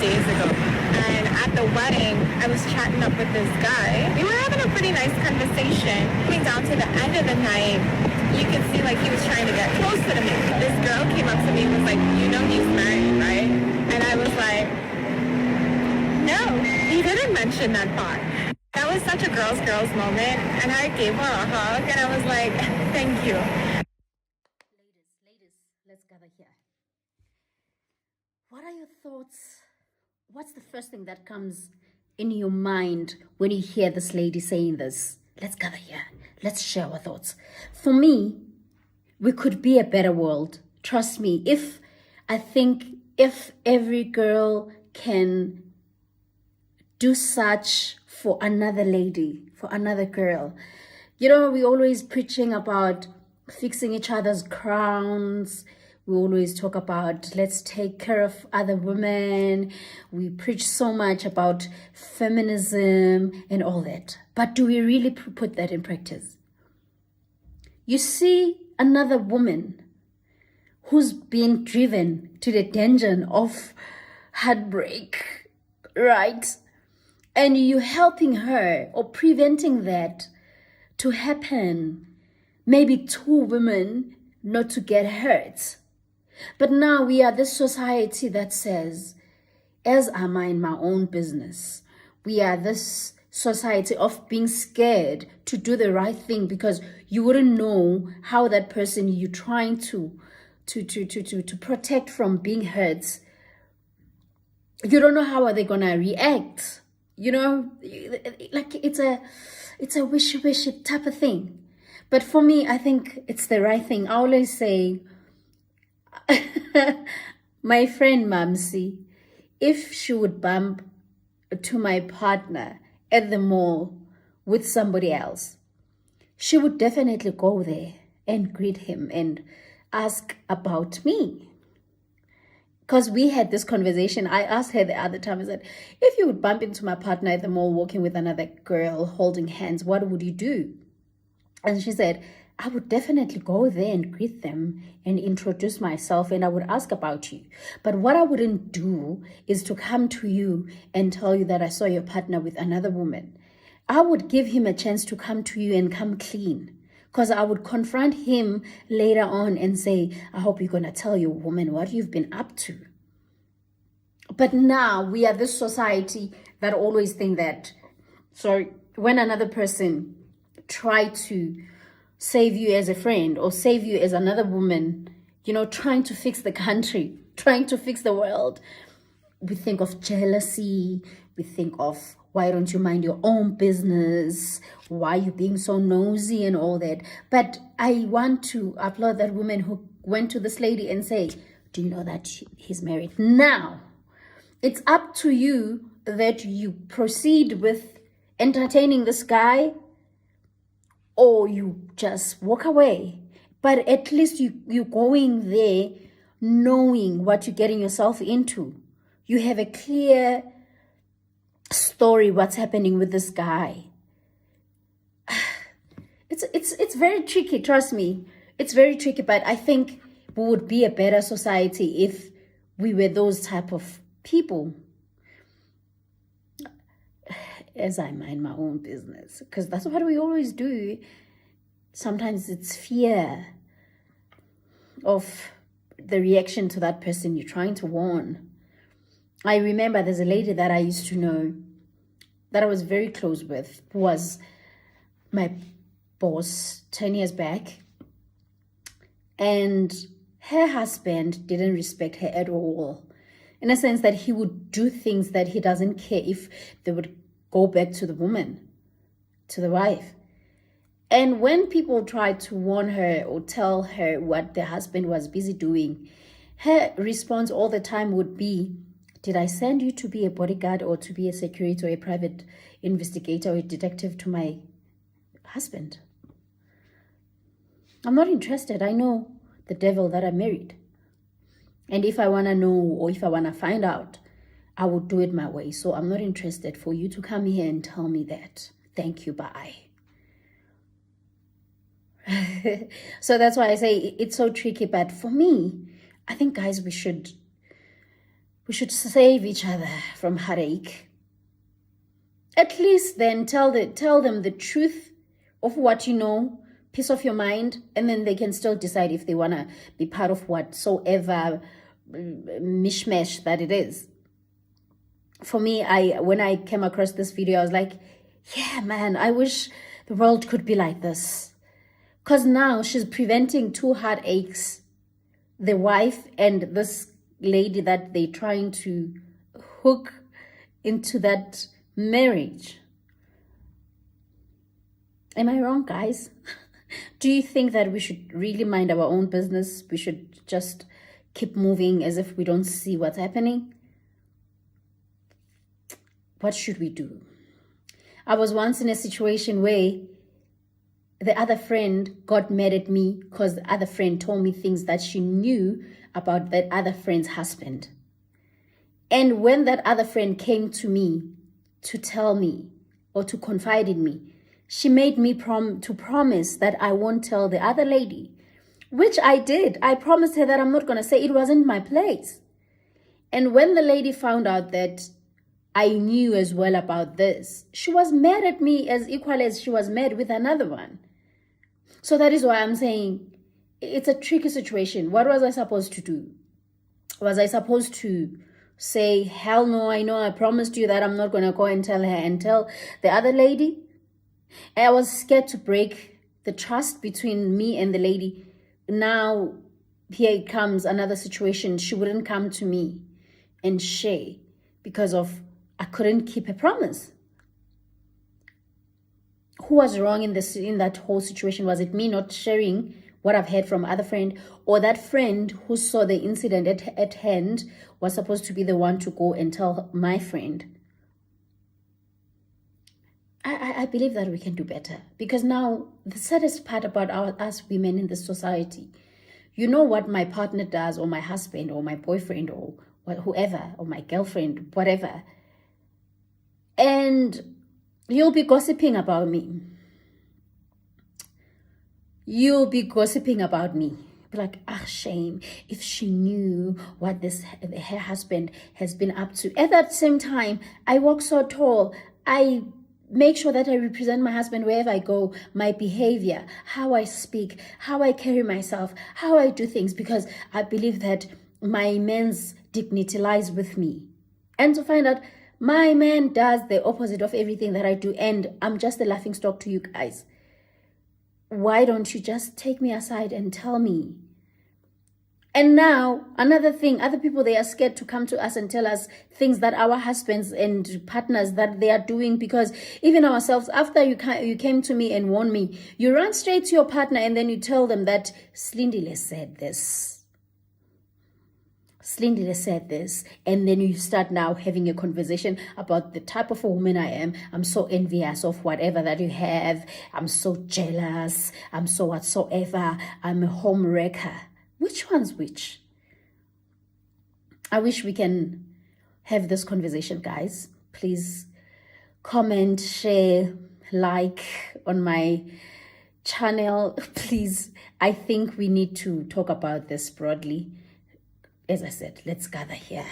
days ago. And at the wedding, I was chatting up with this guy. We were having a pretty nice conversation. Coming down to the end of the night, you could see like he was trying to get closer to me. This girl came up to me and was like, you know he's married, right? And I was like, no, he didn't mention that part. That was such a girl's moment. And I gave her a hug and I was like, thank you. Ladies, let's gather here. What are your thoughts? What's the first thing that comes in your mind when you hear this lady saying this? Let's gather here. Let's share our thoughts. For me, we could be a better world. Trust me. I think if every girl can do such for another lady, for another girl. You know, we always preaching about fixing each other's crowns. We always talk about let's take care of other women. We preach so much about feminism and all that. But do we really put that in practice? You see another woman who's been driven to the dungeon of heartbreak, right? And you helping her or preventing that to happen. Maybe two women not to get hurt. But now we are this society that says, as I mind my own business, we are this society of being scared to do the right thing because you wouldn't know how that person you're trying to protect from being hurt, you don't know how are they gonna react. You know, like it's a wishy-washy type of thing. But for me, I think it's the right thing. I always say, my friend Mamsi, if she would bump to my partner at the mall with somebody else, she would definitely go there and greet him and ask about me. Because we had this conversation. I asked her the other time, I said, if you would bump into my partner at the mall walking with another girl holding hands, what would you do? And she said, I would definitely go there and greet them and introduce myself and I would ask about you. But what I wouldn't do is to come to you and tell you that I saw your partner with another woman. I would give him a chance to come to you and come clean. Because I would confront him later on and say, I hope you're going to tell your woman what you've been up to. But now we are this society that always think that, so when another person try to save you as a friend or save you as another woman, you know, trying to fix the country, trying to fix the world, we think of jealousy, we think of why don't you mind your own business? Why are you being so nosy and all that? But I want to applaud that woman who went to this lady and say, do you know that he's married? Now, it's up to you that you proceed with entertaining this guy or you just walk away. But at least you're going there knowing what you're getting yourself into. You have a clear story what's happening with this guy. It's very tricky, trust me. It's very tricky, but I think we would be a better society if we were those type of people. As I mind my own business, because that's what we always do. Sometimes it's fear of the reaction to that person you're trying to warn. I remember there's a lady that I used to know that I was very close with, who was my boss 10 years back. And her husband didn't respect her at all. In a sense that he would do things that he doesn't care if they would go back to the woman, to the wife. And when people tried to warn her or tell her what the husband was busy doing, her response all the time would be, did I send you to be a bodyguard or to be a security or a private investigator or a detective to my husband? I'm not interested. I know the devil that I married. And if I want to know or if I want to find out, I will do it my way. So I'm not interested for you to come here and tell me that. Thank you, bye. So that's why I say it's so tricky. But for me, I think, guys, we should We should save each other from heartache. At least then tell them the truth of what you know, peace of your mind, and then they can still decide if they want to be part of whatsoever mishmash that it is. For me, when I came across this video, I was like, yeah, man, I wish the world could be like this. Because now she's preventing two heartaches, the wife and this lady that they're trying to hook into that marriage. Am I wrong, guys? Do you think that we should really mind our own business? We should just keep moving as if we don't see what's happening? What should we do? I was once in a situation where the other friend got mad at me because the other friend told me things that she knew about that other friend's husband. And when that other friend came to me to tell me or to confide in me, she made me promise that I won't tell the other lady, which I did. I promised her that I'm not going to say. It wasn't my place. And when the lady found out that I knew as well about this, she was mad at me as equally as she was mad with another one. So that is why I'm saying it's a tricky situation. What was I supposed to do? Was I supposed to say, hell no, I know I promised you that I'm not going to go and tell her and tell the other lady? I was scared to break the trust between me and the lady. Now, here comes another situation. She wouldn't come to me and share because of I couldn't keep a promise. Who was wrong in that whole situation? Was it me not sharing what I've heard from other friend, or that friend who saw the incident at hand was supposed to be the one to go and tell my friend? I believe that we can do better, because now the saddest part about us women in this society, you know what my partner does, or my husband, or my boyfriend, or whoever, or my girlfriend, whatever, and you'll be gossiping about me. You'll be gossiping about me. Be like, shame, if she knew what her husband has been up to. At that same time, I walk so tall. I make sure that I represent my husband wherever I go, my behavior, how I speak, how I carry myself, how I do things, because I believe that my man's dignity lies with me. And to find out my man does the opposite of everything that I do, and I'm just a laughing stock to you guys. Why don't you just take me aside and tell me? And now, another thing, other people, they are scared to come to us and tell us things that our husbands and partners that they are doing, because even ourselves, after you came to me and warned me, you run straight to your partner and then you tell them that Slindile said this. Slindile said this, and then you start now having a conversation about the type of a woman I am. I'm so envious of whatever that you have. I'm so jealous. I'm so whatsoever. I'm a home wrecker. Which one's which? I wish we can have this conversation, guys. Please comment, share, like on my channel. Please, I think we need to talk about this broadly. As I said, let's gather here.